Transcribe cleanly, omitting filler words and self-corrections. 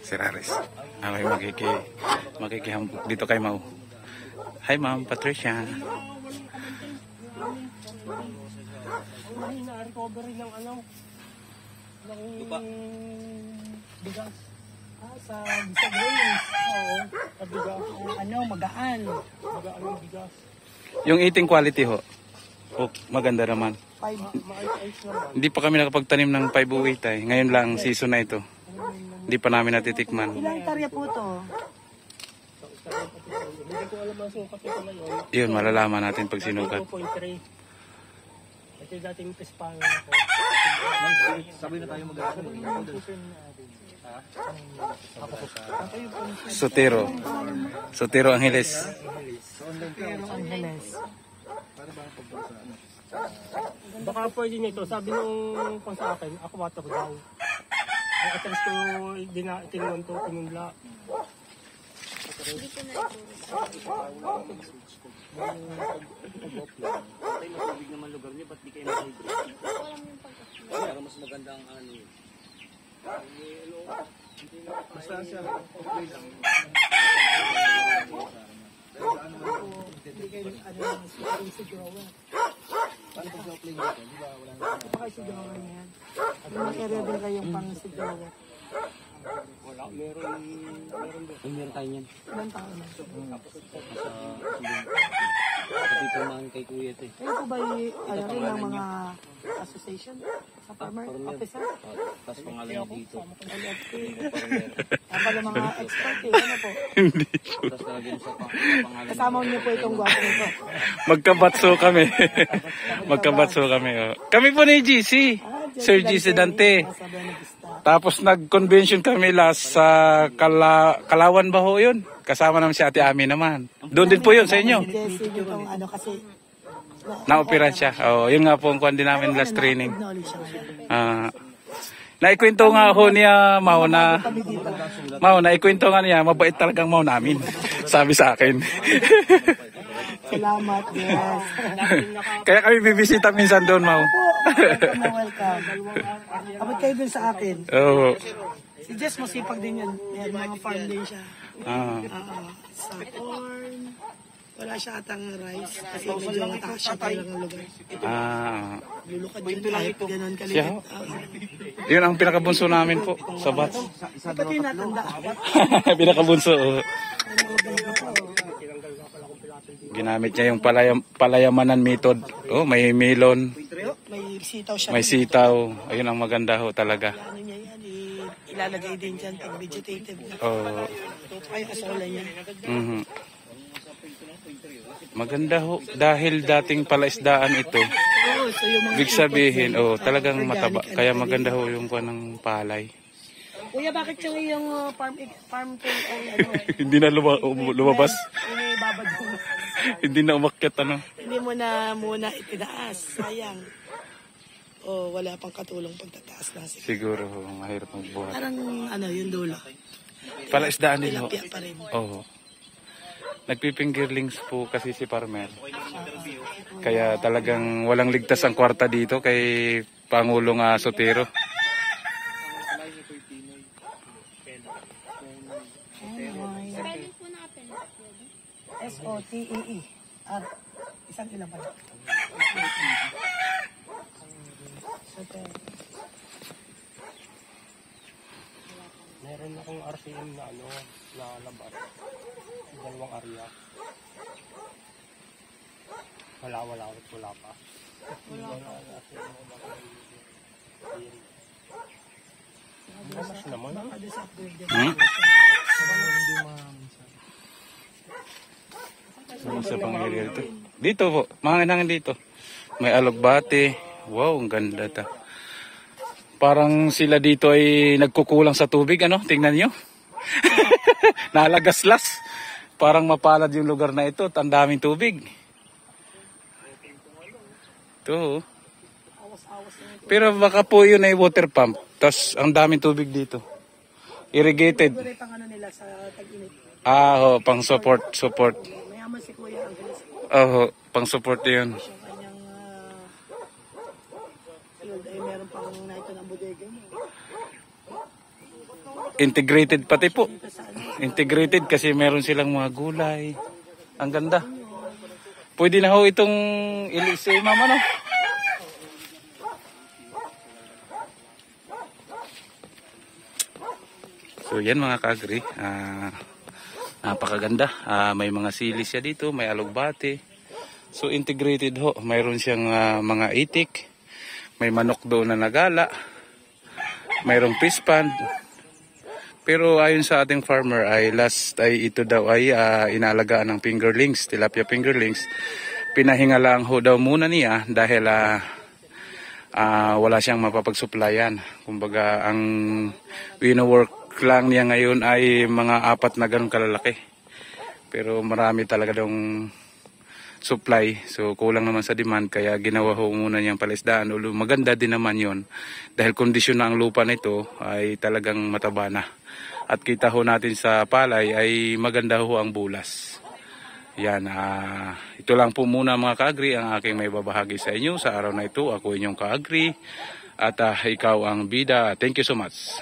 Si Raris. May makikihambok dito kay Mau. Hi Ma'am Patricia. Na-recovery ng ano? Ng bigas. Sa grains. Oo, sa bigas. Magaan. Magaan yung bigas. Yung eating quality ho. Oh, maganda naman. Hindi pa kami nakapagtanim ng 5 tay. Ngayon lang season na ito. Hindi pa namin natitikman. Ilang hektarya po to? Hindi ko alam ang sukat ito ngayon. Yun, malalaman natin pag sinukat. 2.3. Ito yung dating pispangan ako. Sabi na tayo mag-aaral. Sotero Angeles. Baka pwede nito. Sabi nung kung sa akin, ako water daw. Ay atras ko tinunod to, pinunla. Hindi ko na ito. Ay, matubig naman lugar niyo, ba't di kayo nag-hydrate? Walang yung pagkakas. Para mas maganda ang ano yun. Basta siya, okay lang. Hindi kayo si grower. Paano pag sa plane dito? Di ba wala na? Ito pa kayo si grower yan. May area din kayong pang si grower. Wala, meron Tayo niyan. Ilang taon na? Pati pumahan kay kuya ito eh. Kayo po ba rin ng mga association sa farmer officer? Tapos pangalan niya dito. LFP. Kapag mga expert eh. Ano po? Hindi. Tapos lagyan sa pangalan. Kasama niyo po itong gwapong ito. Magkabatso kami. Magkabatso kami. Oh. Kami po ni GC. Sir GC Dante. Tapos nag-convention kami last sa Kalawan ba ho yun? Kasama naman si Ate Ami naman. Doon din po yun sa inyo. Jesse, yung ano kasi Na-opera siya. Oh, yun nga po ang kuwan din namin last training. Naikwento nga ho niya, Mau na ikwento nga niya, mabait talagang Mau namin. Sabi sa akin. salamat, yes. Kaya kami bibisita minsan doon, Mau. Welcome. Kapag kayo dun sa akin. Oo. Si Jess masipag din yun. May mga farm din siya. Sa corn. Wala siya atang rice. Kasi medyo mataas siya lang ang lugar. Lulukad yun kahit ganun Siya? kalit. Yun ang pinakabunso namin po sa bats. Ba't yung natanda? Pinakabunso. Ginamit niya yung palayamanan method. Oh, may melon. May sitaw siya. May sitaw. Ayun ang maganda ho talaga. Ano niya yan, ilalagay din dyan pag vegetative na. Oh. Ay, kasola niya. Maganda ho. Dahil dating palaisdaan ito. So yung mga Big sabihin, talagang mataba. Kaya maganda ho yung kuha ng palay. Kuya, bakit yung farm tool ano? Hindi na lumabas. Inibabad mo. Hindi na umakyat ano. Hindi mo na muna itinaas. Sayang. Wala pang katulong pagtataas na. Siguro mahirap magbuhat. Parang yung dulo. Palaisdaan din ho. Tilapia pa rin. Oo. Nagpipinggirlings po kasi si Parmel. Kaya talagang walang ligtas ang kwarta dito kay Pangulong Sotero. Spelling po natin. SOTEE. Isang ilan pa. Meron akong RCM na na labar. Dalawang area. Wala pa. Mas naman. Sa pangyayari ito. Dito po, mahangin-hangin dito. May alugbate. Wow, ang ganda ta. Parang sila dito ay nagkukulang sa tubig, ano? Tingnan nyo. Nalagaslas. Parang mapalad yung lugar na ito. Ang daming tubig. Ito. Pero baka po yun ay water pump. Tapos ang daming tubig dito. Irrigated. Pang ano nila sa tag-init. Pang support. Mayaman si Kuya Angeles. Pang support yun. Yung kanyang field ay meron pang naito ng bodega mo. Integrated pati po. Integrated kasi meron silang mga gulay. Ang ganda. Pwede na ho itong ilis mama, no? So yan mga kaagri, napakaganda. May mga sili siya dito, may alugbate. So integrated ho, mayroon siyang mga itik, may manok doon na nagala, mayroong fish pond. Pero ayon sa ating farmer ay ito daw ay inaalagaan ng fingerlings, tilapia fingerlings. Pinahinga lang ho daw muna niya dahil wala siyang mapapagsuplayan. Kumbaga ang wino-work lang niya ngayon ay mga 4 na ganun kalalaki. Pero marami talaga daw supply. So kulang naman sa demand kaya ginawa ho muna niyang palaisdaan. Maganda din naman yon dahil kondisyon na ang lupa nito ay talagang mataba na. At kita ho natin sa palay ay maganda ho ang bulas. Yan, ito lang po muna mga kaagri ang aking may babahagi sa inyo sa araw na ito. Ako inyong kaagri at ikaw ang bida. Thank you so much.